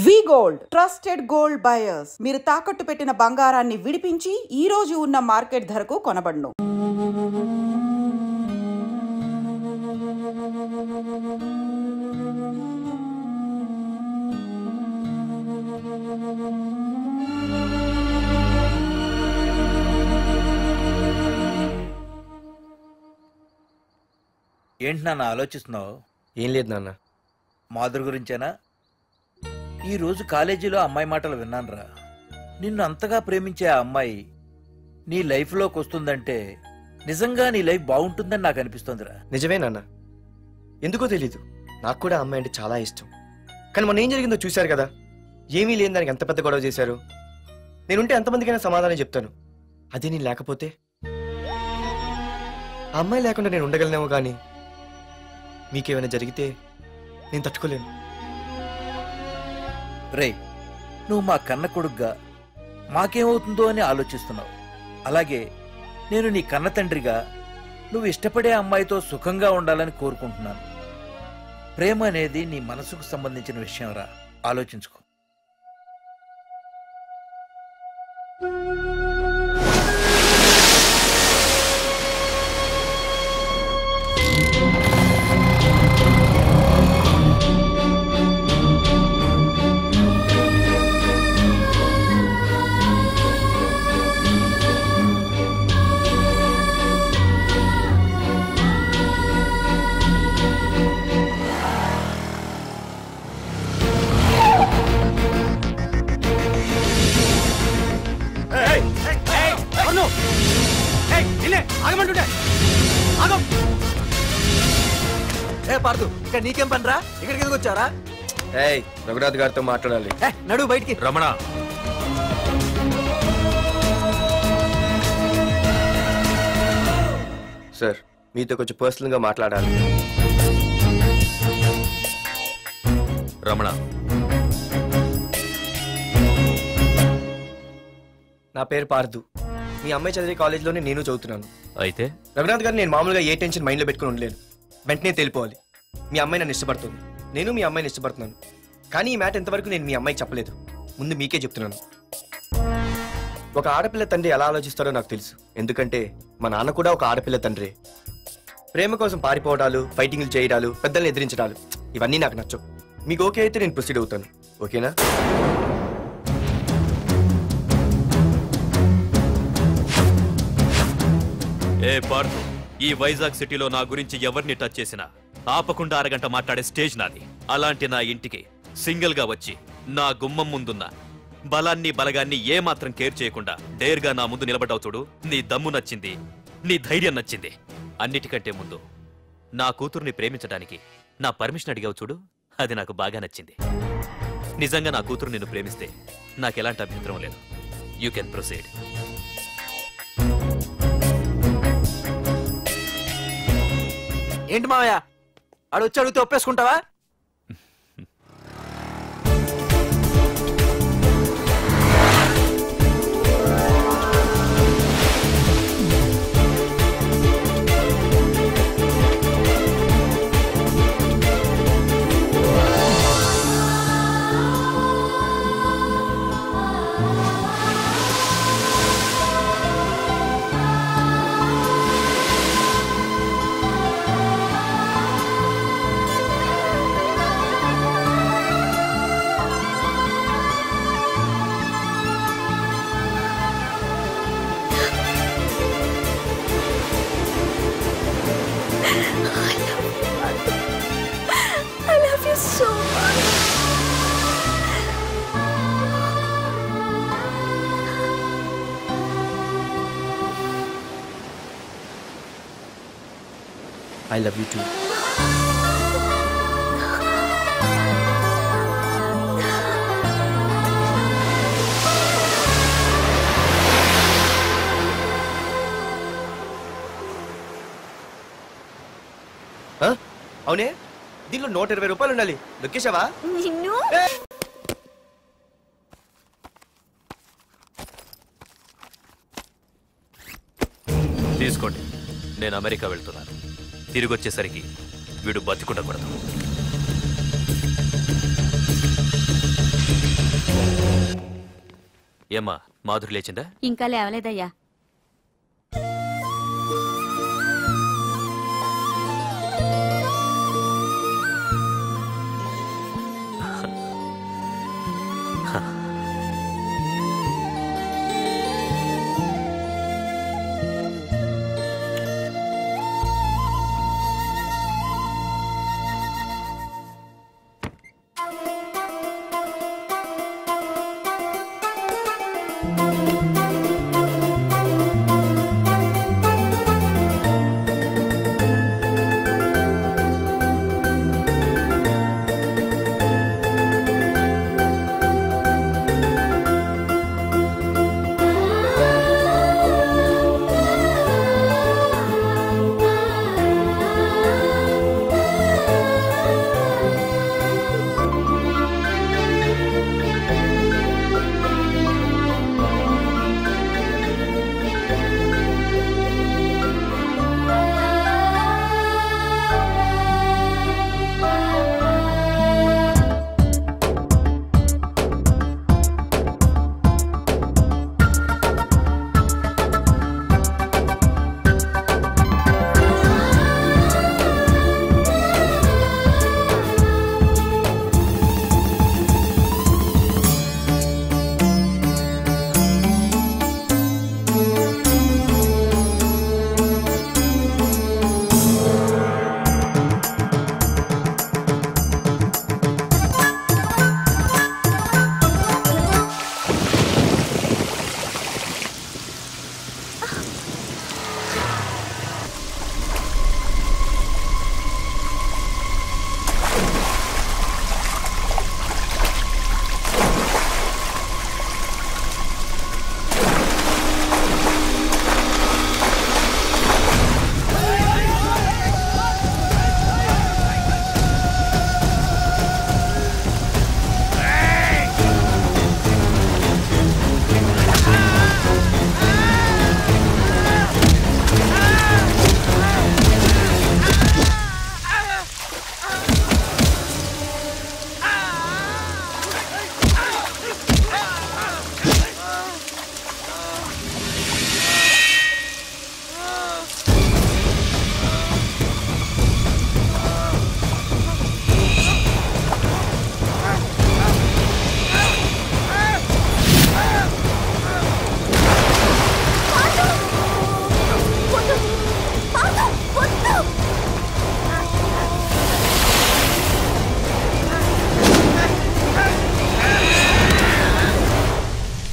వి gold trusted gold buyers. మీరు తాకట్టు పెట్టిన బంగారాన్ని విడిపించి ఈ రోజు ఉన్న మార్కెట్ ధరకు కొనబడును. ఏంటి నాన్న ఆలోచిస్తున్నావు? ఏం లేదు నాన్న. మాధురి గురించేనా? ఈరోజు కాలేజీలో అమ్మాయి మాటలు విన్నానురా. నిన్ను అంతగా ప్రేమించే ఆ అమ్మాయి నీ లైఫ్లోకి వస్తుందంటే నిజంగా నీ లైఫ్ బాగుంటుందని నాకు అనిపిస్తోందిరా. నిజమే నాన్న, ఎందుకో తెలీదు, నాకు కూడా అమ్మాయి అంటే చాలా ఇష్టం. కానీ మొన్న ఏం జరిగిందో చూశారు కదా. ఏమీ లేని దానికి ఎంత పెద్ద గొడవ చేశారు. నేనుంటే ఎంతమందికైనా సమాధానం చెప్తాను. అదే నేను లేకపోతే, ఆ అమ్మాయి లేకుండా నేను ఉండగలనేమో. కానీ మీకేమైనా జరిగితే నేను తట్టుకోలేను. రే, నువ్వు మా కన్న కొడుగ్గా మాకేమవుతుందో అని ఆలోచిస్తున్నావు. అలాగే నేను నీ కన్న తండ్రిగా నువ్వు ఇష్టపడే అమ్మాయితో సుఖంగా ఉండాలని కోరుకుంటున్నాను. ప్రేమ అనేది నీ మనసుకు సంబంధించిన విషయం రా, ఆలోచించుకో. పార్దు, ఇక్కడ నీకేం పనిరా? ఇక్కడికి ఎందుకు వచ్చారా? రఘునాథ్ గారితో మాట్లాడాలి. నడు బయటికి. రమణ, సార్, మీతో కొంచెం పర్సనల్ గా మాట్లాడాలి. రమణ, నా పేరు పార్దు. మీ అమ్మాయి చదివే కాలేజ్లోనే నేను చదువుతున్నాను. అయితే రఘునాథ్ గారు, నేను మామూలుగా ఏ టెన్షన్ మైండ్లో పెట్టుకుని ఉండలేను. వెంటనే తెలిపోవాలి. మీ అమ్మాయి నన్ను ఇష్టపడుతుంది, నేను మీ అమ్మాయిని ఇష్టపడుతున్నాను. కానీ ఈ మ్యాటర్ ఎంతవరకు నేను మీ అమ్మాయికి చెప్పలేదు. ముందు మీకే చెప్తున్నాను. ఒక ఆడపిల్ల తండ్రి ఎలా ఆలోచిస్తారో నాకు తెలుసు. ఎందుకంటే మా నాన్న కూడా ఒక ఆడపిల్ల తండ్రి. ప్రేమ కోసం పారిపోవడాలు, ఫైటింగ్లు చేయడాలు, పెద్దల్ని ఎదిరించడాలు, ఇవన్నీ నాకు నచ్చవు. మీకు ఓకే అయితే నేను ప్రొసీడ్ అవుతాను. ఓకేనా? ఏ పార్థు, ఈ వైజాగ్ సిటీలో నా గురించి ఎవరిని టచ్ చేసినా ఆపకుండా అరగంట మాట్లాడే స్టేజ్ నాది. అలాంటి నా ఇంటికి సింగిల్ గా వచ్చి నా గుమ్మం ముందున్న బలాన్ని బలగాన్ని ఏమాత్రం కేర్ చేయకుండా డేర్గా నా ముందు నిలబడ్డావు చూడు. నీ దమ్ము నచ్చింది, నీ ధైర్యం నచ్చింది. అన్నిటికంటే ముందు నా కూతుర్ని ప్రేమించడానికి నా పర్మిషన్ అడిగావు చూడు, అది నాకు బాగా నచ్చింది. నిజంగా నా కూతురు నిన్ను ప్రేమిస్తే నాకెలాంటి అభ్యంతరం లేదు. You can proceed. ఏంటి మావయ్య, ఆడు వచ్చి అడిగితే ఒప్పేసుకుంటావా? I love you too. అవునే, దీనిలో 120 రూపాయలు ఉండాలి. దొక్కేశావా? తీసుకోండి, నేను అమెరికా వెళ్తున్నాను. తిరిగి వచ్చేసరికి వీడు బతికుండకూడదు. ఏమ్మా మాధురి లేచిందా? ఇంకా లేవలేదయ్యా.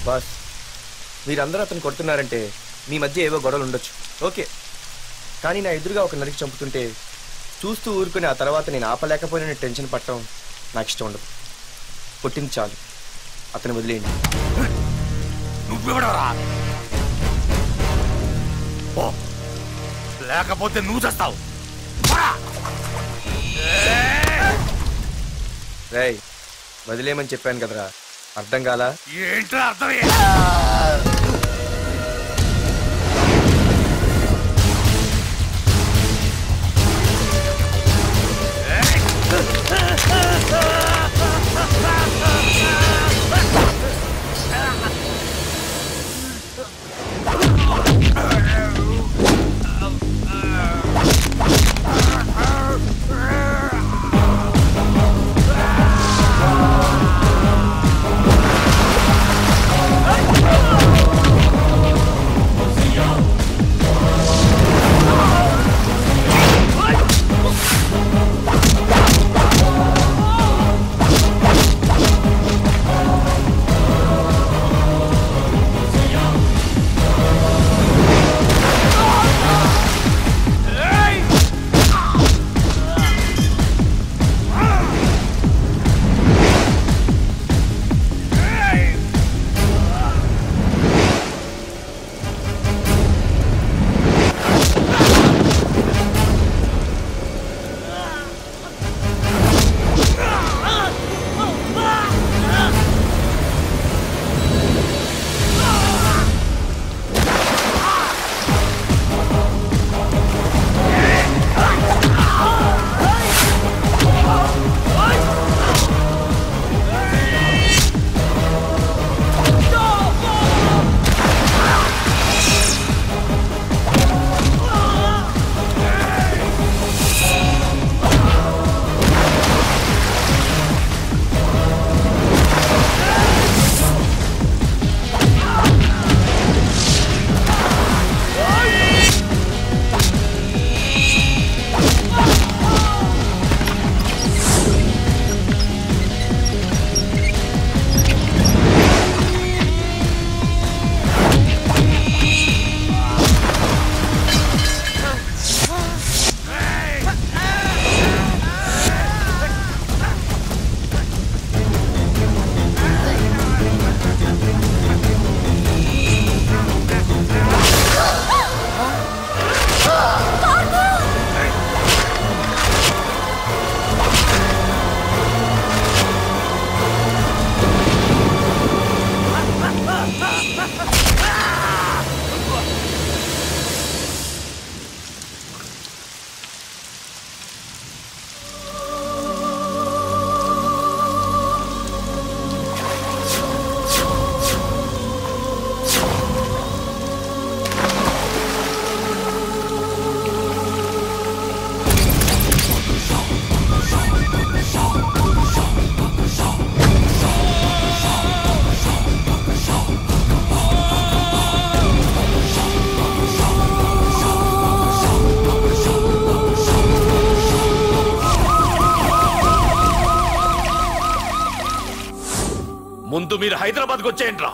బాస్, మీరందరూ అతను కొడుతున్నారంటే మీ మధ్య ఏవో గొడవలు ఉండొచ్చు, ఓకే. కానీ నా ఎదురుగా ఒక నరికి చంపుతుంటే చూస్తూ ఊరుకుని ఆ తర్వాత నేను ఆపలేకపోయిన టెన్షన్ పట్టడం నాకు ఇష్టం ఉండదు. కొట్టింది చాలు, అతను వదిలేయండి. నువ్వెవడరా? లేకపోతే నువ్వు చేస్తావు. రేయ్, వదిలేయమని చెప్పాను కదరా, అర్థం కాలా? ఏంట్రా అర్థమే? Hey! ముందు మీరు హైదరాబాద్కి వచ్చేయండి రా.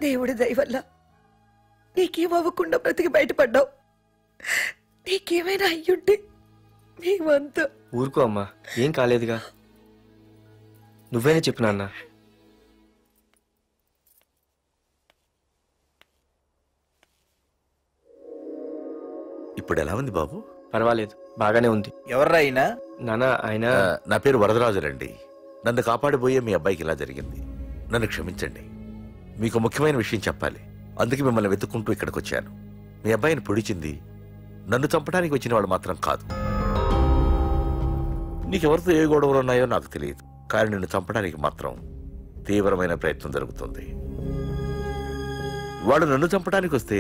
దేవుడి దయ వల్ల నీకేమవ్వకుండా బ్రతికి బయటపడ్డావు. నీకేమైనా అయ్యుంటే మేమంతా. ఊరుకో అమ్మా, ఏం కాలేదుగా. నువ్వేనే చెప్పు నాన్న. ఇప్పుడు ఎలా ఉంది బాబు? పర్వాలేదు, బాగానే ఉంది. ఎవర్రా అయినా? నాన్న ఆయన నా పేరు వరదరాజులండి. నన్ను కాపాడిపోయే మీ అబ్బాయికి ఇలా జరిగింది. నన్ను క్షమించండి. మీకు ముఖ్యమైన విషయం చెప్పాలి. అందుకే మిమ్మల్ని వెతుక్కుంటూ ఇక్కడికి వచ్చాను. మీ అబ్బాయిని పొడిచింది నన్ను చంపడానికి వచ్చిన వాడు మాత్రం కాదు. నీకెవరితో ఏ గొడవలు ఉన్నాయో నాకు తెలియదు, కానీ నిన్ను చంపడానికి మాత్రం తీవ్రమైన ప్రయత్నం జరుగుతుంది. వాడు నన్ను చంపడానికి వస్తే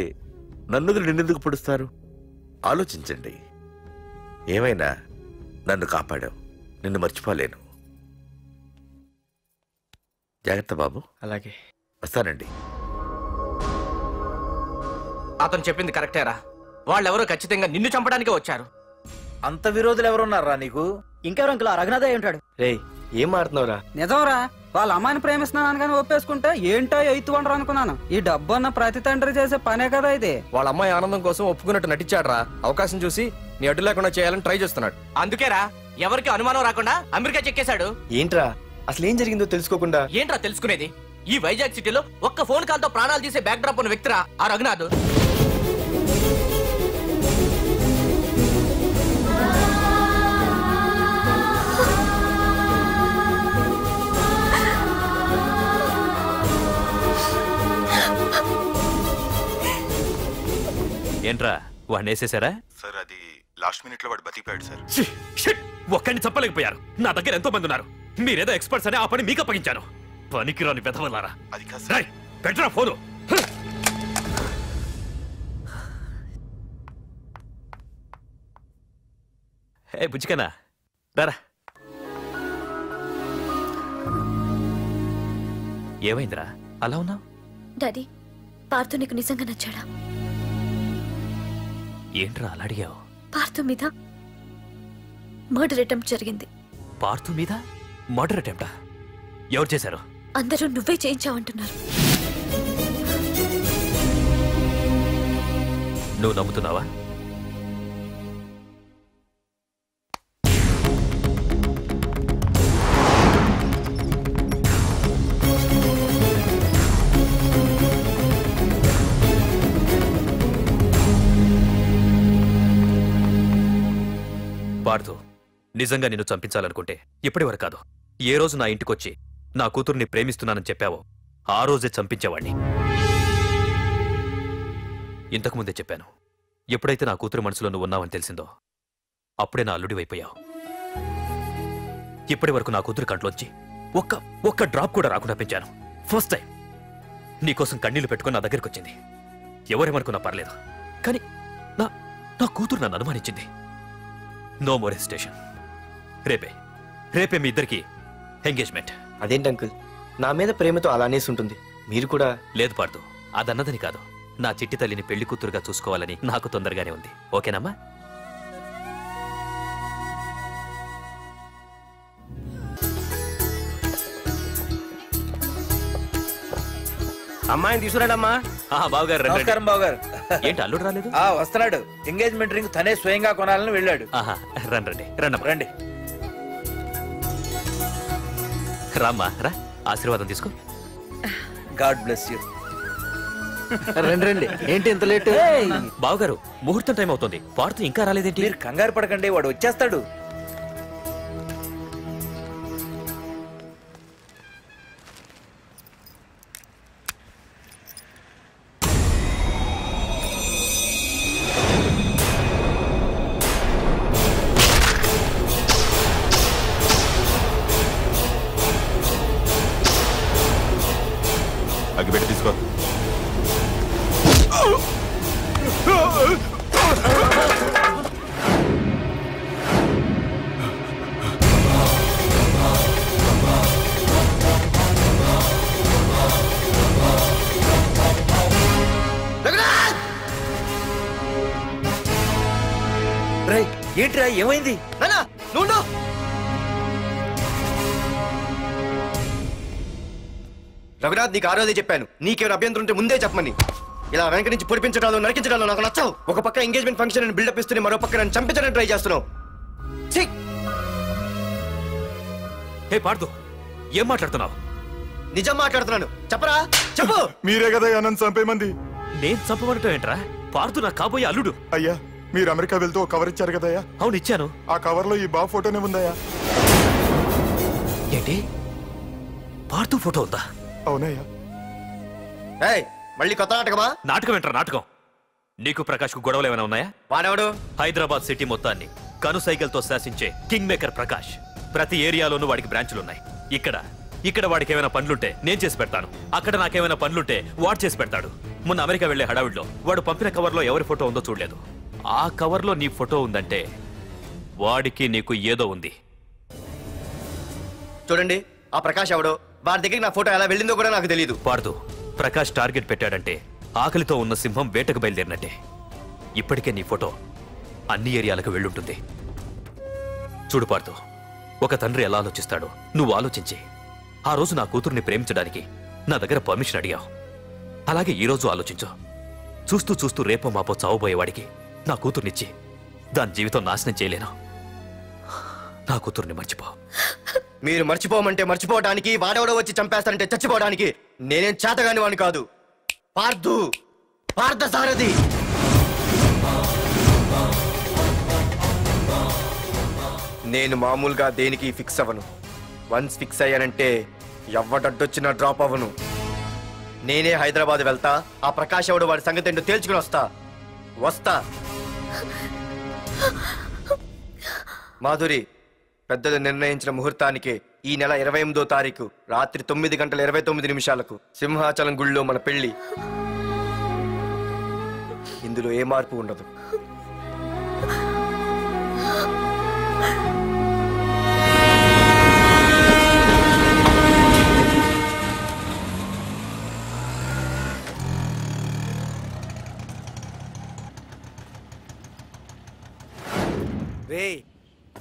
నన్ను నిన్నెందుకు పొడుస్తారు? ఆలోచించండి. ఏమైనా నన్ను కాపాడావు, నిన్ను మర్చిపోలేను. జాగ్రత్త బాబు. అలాగే వస్తానండి. అతను చెప్పింది కరెక్టేరా. వాళ్ళెవరో ఖచ్చితంగా నిన్ను చంపడానికే వచ్చారు. అంత విరోధులు ఎవరున్నారా నీకు? ఇంకెవరు అంకుల్? రఘునాథే ఉంటాడు. రే, ఏం మాడుతున్నావురా? నిజంరా, వాళ్ళ అమ్మాయిని ప్రేమిస్తున్నాను కానీ ఒప్పేసుకుంటే ఏంటో ఎయిత్ వండరు అనుకున్నాను. ఈ డబ్బు అన్న ప్రతి తండ్రి చేసే పనే కదా ఇది. వాళ్ళ అమ్మాయి ఆనందం కోసం ఒప్పుకున్నట్టు నటించాడురా. అవకాశం చూసి నీ అడ్డు లేకుండా చేయాలని ట్రై చేస్తున్నాడు. అందుకేరా ఎవరికి అనుమానం రాకుండా అమెరికా చెక్కేశాడు. ఏంట్రా అసలు ఏం జరిగిందో తెలుసుకోకుండా? ఏంట్రా తెలుసుకునేది? ఈ వైజాగ్ సిటీలో ఒక్క ఫోన్ కాల్ తో ప్రాణాలు తీసే బ్యాక్ డ్రాప్ ఉన్న వ్యక్తిరా ఆ రఘునాథ్. ఏంట్రా వాడిని వేసేసారా? సార్ అది లాస్ట్ మినిట్ లో వాడు బతికిపోయాడు సార్. ఒక్కడిని చెప్పలేకపోయారు. నా దగ్గర ఎంతో మంది ఉన్నారు. మీరేదో ఎక్స్పర్ట్స్ అని ఆ పని మీకు అప్పగించాను. పనికిరాని వెధవలారా. అది కాదు సార్. పెట్టరా ఫోను. ఏ బుజ్జికనా రారా. ఏమైందిరా అలా ఉన్నావు? డాడీ, పార్థు నీకు నిజంగా నచ్చాడా? ఏంట్రా అలా అడిగావు? పార్థు మీద మర్డర్ అటెంప్ట్ జరిగింది. పార్థు మీద మర్డర్ అటెంప్టా? ఎవరు చేశారు? అందరూ నువ్వే చేయించావంటున్నారు. నువ్వు నమ్ముతున్నావా? పార్థు, నిజంగా నిన్ను చంపించాలనుకుంటే ఇప్పటి వరకు కాదు, ఏ రోజు నా ఇంటికొచ్చి నా కూతుర్ని ప్రేమిస్తున్నానని చెప్పావో ఆ రోజే చంపించేవాణ్ణి. ఇంతకుముందే చెప్పాను, ఎప్పుడైతే నా కూతురు మనసులో నువ్వు ఉన్నావని తెలిసిందో అప్పుడే నా అల్లుడివైపోయావు. ఇప్పటి వరకు నా కూతురు కంట్లోంచి ఒక్క డ్రాప్ కూడా రాకుండా పెంచాను. ఫస్ట్ టైం నీకోసం కన్నీళ్లు పెట్టుకుని నా దగ్గరికి వచ్చింది. ఎవరేమనుకున్నా పర్లేదు, కానీ నా కూతురు నన్ను అనుమానించింది. No more hesitation. రేపే మీ ఇద్దరికి ఎంగేజ్మెంట్. అదేంటి అంకుల్, నా మీద ప్రేమతో అలానేసి ఉంటుంది. మీరు కూడా? లేదు పార్థు, అదన్నదని కాదు. నా చిట్టి తల్లిని పెళ్లి కూతురుగా చూసుకోవాలని నాకు తొందరగానే ఉంది. ఓకేనమ్మా? అమ్మాయిని తీసుకురాడమ్మా. బావగారు రండి. నమస్కారం బావగారు. ఏంటి అల్లుడు రాలేదు? వస్తున్నాడు. ఎంగేజ్మెంట్ రింగ్ తనే స్వయంగా కొనాలని వెళ్ళాడు. రండి రండి. రామ్మా రా. ఆశీర్వాదం తీసుకో. God bless you. రండి ఏంటి ఇంత లేట్? బావగారు ముహూర్తం టైం అవుతుంది, పార్తు ఇంకా రాలేదేంటి? మీరు కంగారు పడకండి, వాడు వచ్చేస్తాడు. అగ్గిపెట్టి తీసుకో. ఏంట్రా ఏమైంది? రఘునాథ్, నీకు ఆ రోజే చెప్పాను, నీకేమైనా అభ్యంతరం ఉంటే ముందే చెప్పమని. ఇలా వెనక నుంచి పొడిపించడాలు నరికించడాలు నాకు నచ్చావు. ఒక పక్క ఎంగేజ్మెంట్ ఫంక్షన్ అని బిల్డప్ ఇస్తూనే మరో పక్క నన్ను చంపించడానికి ట్రై చేస్తున్నావు. హే పార్దు, ఏం మాట్లాడుతున్నావు? నిజం మాట్లాడుతున్నాను, చెప్పరా చెప్పు. మీరే కదా నన్ను చంపేమంది. నేను చంపబడటం ఏంట్రా? పార్దు నా కాబోయే అల్లుడు. అయ్యా, మీరు అమెరికా వెళ్తూ ఒక కవర్ ఇచ్చారు కదయ్యా. అవును ఇచ్చాను. ఆ కవర్ లో ఈ బాబు ఫోటోనే ఉందయ్యా. ఏంటి, పార్దు ఫోటో ఉందా? అవునయ్యా. మళ్ళీ కొత్త నాటకమా? నాటకం ఏంట్రా నాటకం? నీకు ప్రకాష్ కు గొడవలు ఏమైనా ఉన్నాయా? వాడెవడు? హైదరాబాద్ సిటీ మొత్తాన్ని కను సైకిల్తో శాసించే కింగ్ మేకర్ ప్రకాష్. ప్రతి ఏరియాలోనూ వాడికి బ్రాంచులున్నాయి. ఇక్కడ వాడికి ఏమైనా పనులుంటే నేను చేసి పెడతాను, అక్కడ నాకేమైనా పనులుంటే వాడు చేసి పెడతాడు. మొన్న అమెరికా వెళ్లే హడావిడిలో వాడు పంపిన కవర్లో ఎవరి ఫోటో ఉందో చూడలేదు. ఆ కవర్లో నీ ఫోటో ఉందంటే వాడికి నీకు ఏదో ఉంది. చూడండి, ఆ ప్రకాష్ ఎవడో, వాడి దగ్గరికి నా ఫోటో ఎలా వెళ్ళిందో కూడా నాకు తెలియదు. పార్దు, ప్రకాష్ టార్గెట్ పెట్టాడంటే ఆకలితో ఉన్న సింహం వేటకు బయలుదేరినట్టే. ఇప్పటికే నీ ఫోటో అన్ని ఏరియాలకు వెళ్ళుంటుంది. చూడు పార్దు, ఒక తండ్రి ఎలా ఆలోచిస్తాడో నువ్వు ఆలోచించి ఆ రోజు నా కూతుర్ని ప్రేమించడానికి నా దగ్గర పర్మిషన్ అడిగావు. అలాగే ఈ రోజు ఆలోచించు. చూస్తూ చూస్తూ రేపో మాపో చావబోయేవాడికి నా కూతుర్నిచ్చి దాని జీవితం నాశనం చేయలేను. నా కూతుర్ని మర్చిపో. మీరు మర్చిపోమంటే మర్చిపోవడానికి, వాడెవడో వచ్చి చంపేస్తానంటే చచ్చిపోవడానికి నేనేం చేతగాని వాడిని కాదు. పార్థసారథి. నేను మామూలుగా దేనికి ఫిక్స్ అవ్వను. వన్స్ ఫిక్స్ అయ్యానంటే ఎవ్వడడ్డొచ్చినా డ్రాప్ అవ్వను. నేనే హైదరాబాద్ వెళ్తా, ఆ ప్రకాష్ ఎవడు వాడి సంగతి ఏంటో తేల్చుకుని వస్తా. మాధురి, పెద్దలు నిర్ణయించిన ముహూర్తానికి ఈ నెల 28వ తారీఖు రాత్రి 9:29 సింహాచలం గుళ్ళో మన పెళ్లి. ఇందులో ఏ మార్పు ఉండదు.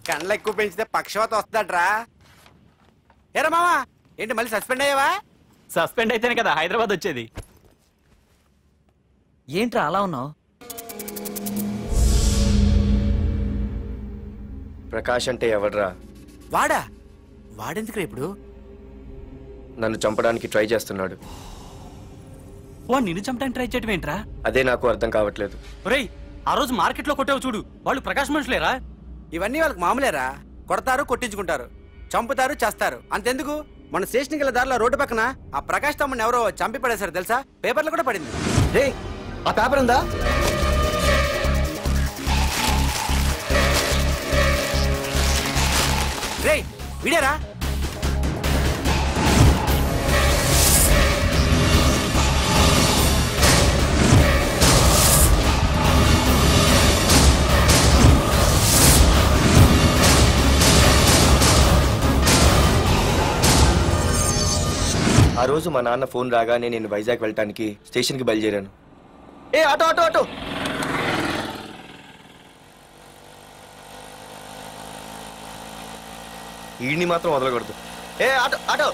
కండ్లు ఎక్కువ పెంచితే పక్షవాత వస్తాడ్రా. ఏరా మామా, ఏంటి మళ్ళీ సస్పెండ్ అయ్యావా? సస్పెండ్ అయితేనే కదా హైదరాబాద్ వచ్చేది. ఏంట్రా అలా ఉన్నావు? ప్రకాష్ అంటే ఎవడ్రా? వాడెందుకురా ఇప్పుడు? నన్ను చంపడానికి ట్రై చేస్తున్నాడు. వాడు నిన్ను చంపడానికి ట్రై చేయడం ఏంట్రా? అదే నాకు అర్థం కావట్లేదు. ఒరేయ్, ఆ రోజు మార్కెట్ లో కొట్టావు చూడు, వాళ్ళు ప్రకాష్ మనుషులేరా? ఇవన్నీ వాళ్ళకి మామూలేరా. కొడతారు, కొట్టించుకుంటారు, చంపుతారు, చేస్తారు. అంతెందుకు, మన స్టేషన్కి వెళ్ళే దారిలో రోడ్డు పక్కన ఆ ప్రకాష్ తమ్ముని ఎవరో చంపి పడేశారు తెలుసా? పేపర్లో కూడా పడింది. ఆ పేపర్ ఉందా? రేయ్, వీడేరా? ఆ రోజు మా నాన్న ఫోన్ రాగానే నేను వైజాగ్ వెళ్ళటానికి స్టేషన్కి బయలుదేరాను. Auto auto auto. ఈడిని మాత్రం వదలకూడదు. Auto auto.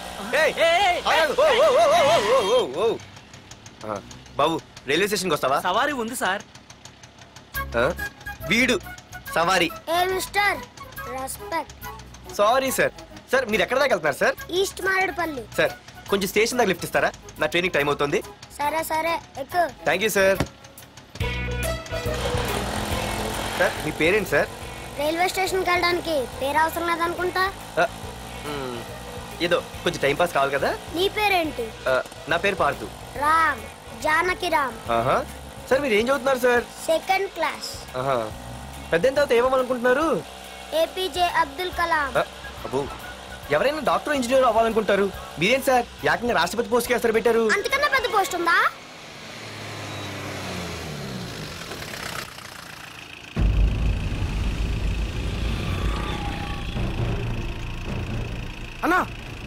బాబు, రైల్వే స్టేషన్కి వస్తావా? సవారీ ఉంది సార్. వీడు సవారీ. Sorry sir. సార్, మీరు ఎక్కడ దాకా వెళ్తున్నారు సార్? ఈస్ట్ మారేడుపల్లి. సార్, కొంచెం స్టేషన్ దాకా లిఫ్ట్ ఇస్తారా? నా ట్రైనింగ్ టైం అవుతుంది. సరే సరే ఎక్కు. Thank you sir. సార్ మీ పేరేంటి సార్? రైల్వే స్టేషన్కి వెళ్ళడానికి పేరు అవసరం లేదనుకుంటా. ఏదో కొంచెం టైం పాస్ కావాలి కదా. నీ పేరేంటి? నా పేరు పార్థు. రామ్, జానకి రామ్. సార్ మీరు ఏం చదువుతున్నారు సార్? Second class. పెద్ద తర్వాత ఏమవ్వాలనుకుంటున్నారు? ఏపీజే అబ్దుల్ కలాం. అబ్బో, ఎవరైనా డాక్టర్ ఇంజనీర్ అవ్వాలనుకుంటారు, మీరేం సార్ ఏకంగా రాష్ట్రపతి పోస్ట్ కి ఎస్తారు పెట్టారు? అంతకన్నా పెద్ద పోస్ట్ ఉందా? అన్నా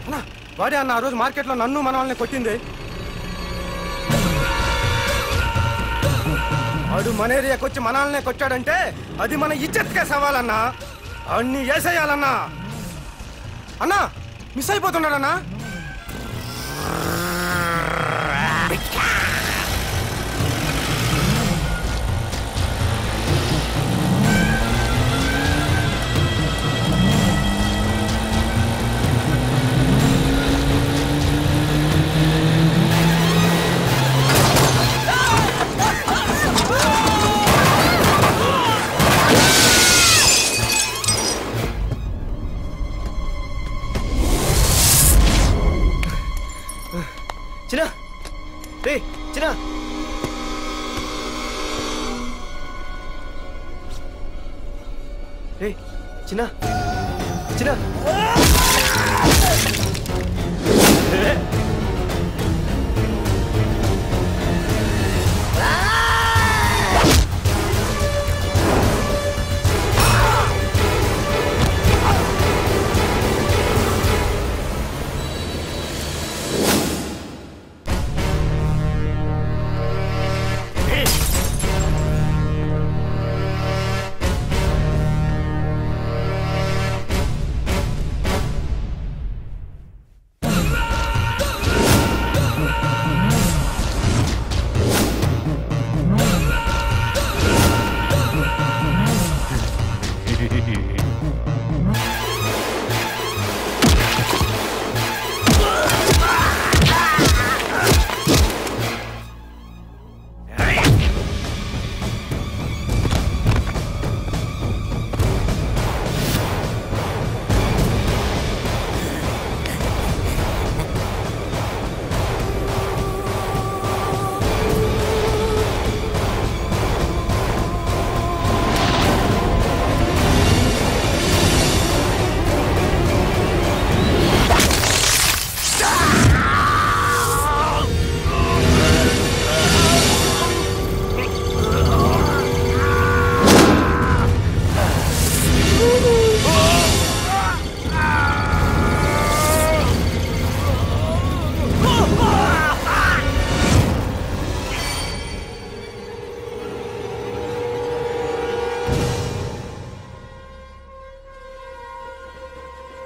అన్నా వాడే అన్న ఆ రోజు మార్కెట్లో నన్ను మన వాళ్ళని కొట్టింది. వాడు మన ఏరియాకి వచ్చి మన వాళ్ళనే కొట్టాడంటే అది మన ఇజ్జత్కే సవాలన్నా. అన్ని వేసేయాలన్నా. అన్నా మిస్ అయిపోతున్నాడన్నా. చిన్న రే చిన్న రే చిన్న చిన్న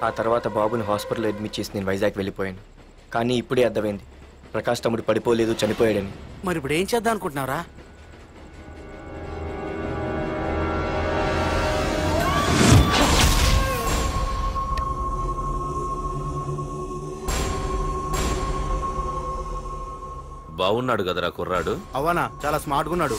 ఆ తర్వాత బాబుని హాస్పిటల్లో అడ్మిట్ చేసి నేను వైజాగ్ వెళ్ళిపోయాను. కానీ ఇప్పుడే అర్థమైంది ప్రకాష్ తమ్ముడు పడిపోలేదు, చనిపోయాడని. మరి ఇప్పుడు ఏం చేద్దాం అనుకుంటున్నారా? బాగున్నాడు కదరా కుర్రాడు. అవనా చాలా స్మార్ట్గా ఉన్నాడు.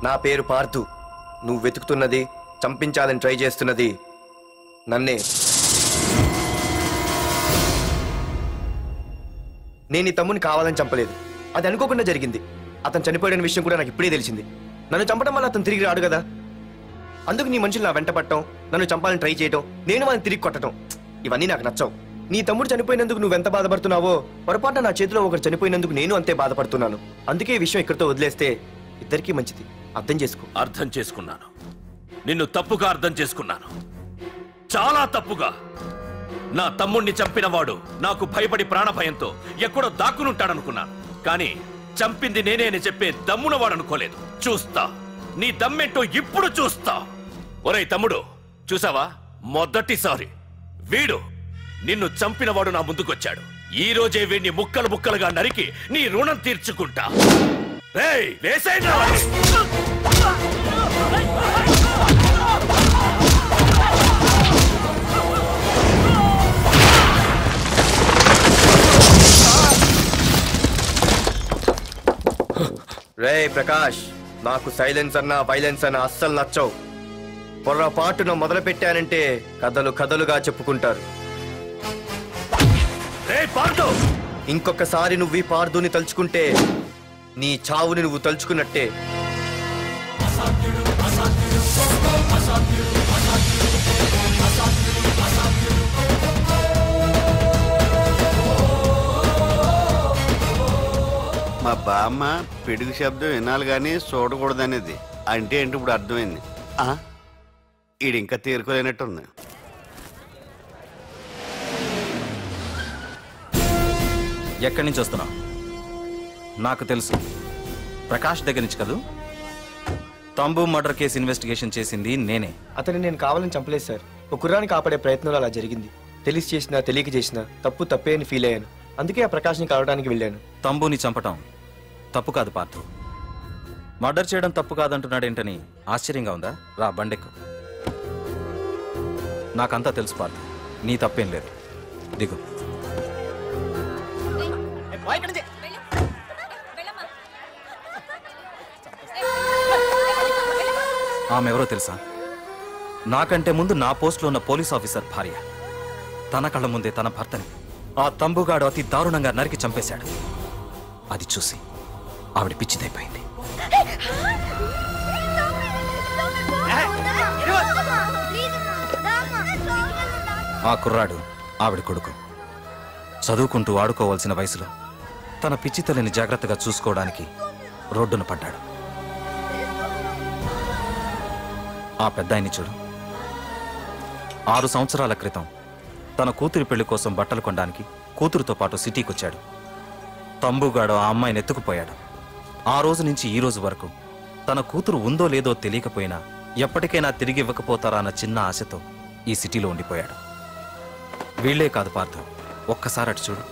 నా పేరు పార్థు. నువ్వు వెతుకుతున్నది, చంపించాలని ట్రై చేస్తున్నది నన్నే. నేను ఈ తమ్ముని కావాలని చంపలేదు, అది అనుకోకుండా జరిగింది. అతను చనిపోయిన విషయం కూడా నాకు ఇప్పుడే తెలిసింది. నన్ను చంపడం వల్ల అతను తిరిగి రాడు కదా. అందుకు నీ మనుషులు నా వెంట పట్టడం, నన్ను చంపాలని ట్రై చేయడం, నేను వాళ్ళని తిరిగి కొట్టడం, ఇవన్నీ నాకు నచ్చవు. నీ తమ్ముడు చనిపోయినందుకు నువ్వెంత బాధపడుతున్నావో, పొరపాటున నా చేతిలో ఒకరు చనిపోయినందుకు నేను అంతే బాధపడుతున్నాను. అందుకే ఈ విషయం ఇక్కడితో వదిలేస్తే ఇద్దరికీ మంచిది. అర్థం చేసుకో. అర్థం చేసుకున్నాను. నిన్ను తప్పుగా అర్థం చేసుకున్నాను, చాలా తప్పుగా. నా తమ్ముణ్ణి చంపినవాడు నాకు భయపడి ప్రాణభయంతో ఎక్కడో దాక్కునుంటాడనుకున్నాను. కానీ చంపింది నేనే అని చెప్పే దమ్మునవాడు అనుకోలేదు. చూస్తా, నీ దమ్మేంటో ఇప్పుడు చూస్తా. ఒరేయ్ తమ్ముడు, చూసావా, మొదటిసారి వీడు నిన్ను చంపినవాడు నా ముందుకొచ్చాడు. ఈ రోజే వీడిని ముక్కలు ముక్కలుగా నరికి నీ రుణం తీర్చుకుంటా. రేయ్, వేసేయండి వాడిని. రే ప్రకాష్, నాకు సైలెన్స్ అన్నా వైలెన్స్ అన్నా అస్సలు నచ్చవు. పొర్రపాటును మొదలు పెట్టానంటే కథలు కథలుగా చెప్పుకుంటారు. ఇంకొకసారి నువ్వు ఈ పార్దుని తలుచుకుంటే నీ చావుని నువ్వు తలుచుకున్నట్టే. మా బామ్మ పిడుగు శబ్దం వినాలి కానీ చూడకూడదనేది. అంటే ఏంటి ఇప్పుడు అర్థమైంది. ఈడు ఇంకా తీరుకోలేనట్టుంది. ఎక్కడి నుంచి వస్తున్నావు? నాకు తెలుసు, ప్రకాష్ దగ్గర నుంచి కదూ. తంబు మర్డర్ కేసు ఇన్వెస్టిగేషన్ చేసింది నేనే. అతన్ని నేను కావాలని చంపలేదు సార్. ఒక కుర్రాన్ని కాపాడే ప్రయత్నంలో అలా జరిగింది. తెలిసి చేసినా తెలియక చేసినా తప్పు తప్పే అని ఫీల్ అయ్యాను. అందుకే ఆ ప్రకాష్ని కలవడానికి వెళ్ళాను. తంబుని చంపటం తప్పు కాదు పార్థు. మర్డర్ చేయడం తప్పు కాదంటున్నాడేంటని ఆశ్చర్యంగా ఉందా? రా, బండెక్కు. నాకంతా తెలుసు పార్థు, నీ తప్పేం లేదు. దిగు. ఆమె ఎవరో తెలుసా? నాకంటే ముందు నా పోస్టులో ఉన్న పోలీస్ ఆఫీసర్ భార్య. తన కళ్ళ ముందే తన భర్తని ఆ తంబుగాడు అతి దారుణంగా నరికి చంపేశాడు. అది చూసి ఆవిడ పిచ్చిదైపోయింది. ఆ కుర్రాడు ఆవిడ కొడుకు. చదువుకుంటూ ఆడుకోవాల్సిన వయసులో తన పిచ్చి తల్లిని జాగ్రత్తగా చూసుకోవడానికి రోడ్డున పడ్డాడు. ఆ పెద్దాయన్ని చూడు. 6 సంవత్సరాల క్రితం తన కూతురి పెళ్లి కోసం బట్టలు కొనడానికి కూతురుతో పాటు సిటీకి వచ్చాడు. తంబుగాడు ఆ అమ్మాయిని ఎత్తుకుపోయాడు. ఆ రోజు నుంచి ఈ రోజు వరకు తన కూతురు ఉందో లేదో తెలియకపోయినా ఎప్పటికైనా తిరిగి ఇవ్వకపోతారా అన్న చిన్న ఆశతో ఈ సిటీలో ఉండిపోయాడు. వీళ్లే కాదు పార్థు, ఒక్కసారి అటు చూడు.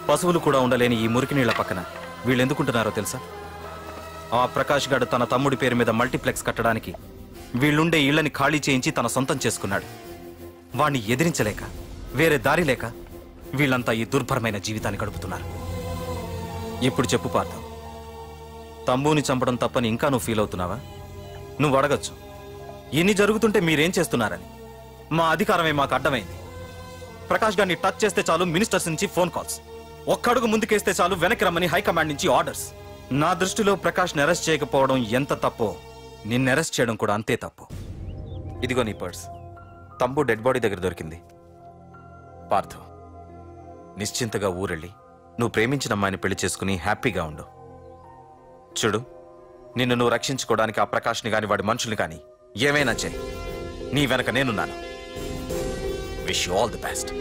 పశువులు కూడా ఉండలేని ఈ మురికి నీళ్ల పక్కన వీళ్ళెందుకుంటున్నారో తెలుసా? ఆ ప్రకాష్ గాడు తన తమ్ముడి పేరు మీద మల్టీప్లెక్స్ కట్టడానికి వీళ్ళుండే ఇళ్లని ఖాళీ చేయించి తన సొంతం చేసుకున్నాడు. వాణ్ణి ఎదిరించలేక, వేరే దారి లేక వీళ్ళంతా ఈ దుర్భరమైన జీవితాన్ని గడుపుతున్నారు. ఇప్పుడు చెప్పు పార్థు, తంబుని చంపడం తప్పని ఇంకా నువ్వు ఫీల్ అవుతున్నావా? నువ్వు అడగచ్చు, ఇన్ని జరుగుతుంటే మీరేం చేస్తున్నారని. మా అధికారమే మాకు అడ్డమైంది. ప్రకాష్ గారిని టచ్ చేస్తే చాలు మినిస్టర్స్ నుంచి ఫోన్ కాల్స్, ఒక్కడుగు ముందుకేస్తే చాలు వెనక్కి రమ్మని హైకమాండ్ నుంచి ఆర్డర్స్. నా దృష్టిలో ప్రకాష్ని అరెస్ట్ చేయకపోవడం ఎంత తప్పో నిన్ను అరెస్ట్ చేయడం కూడా అంతే తప్పు. ఇదిగో నీ పర్స్. తంబు డెడ్ బాడీ దగ్గర దొరికింది. పార్థు, నిశ్చింతగా ఊరెళ్ళి నువ్వు ప్రేమించిన అమ్మాయిని పెళ్లి చేసుకుని హ్యాపీగా ఉండు. చూడు, నిన్ను నువ్వు రక్షించుకోవడానికి ఆ ప్రకాష్ని గాని వాడి మనుషుల్ని కానీ ఏమైనా చేయి. నీ వెనక నేనున్నాను. Wish you all the best.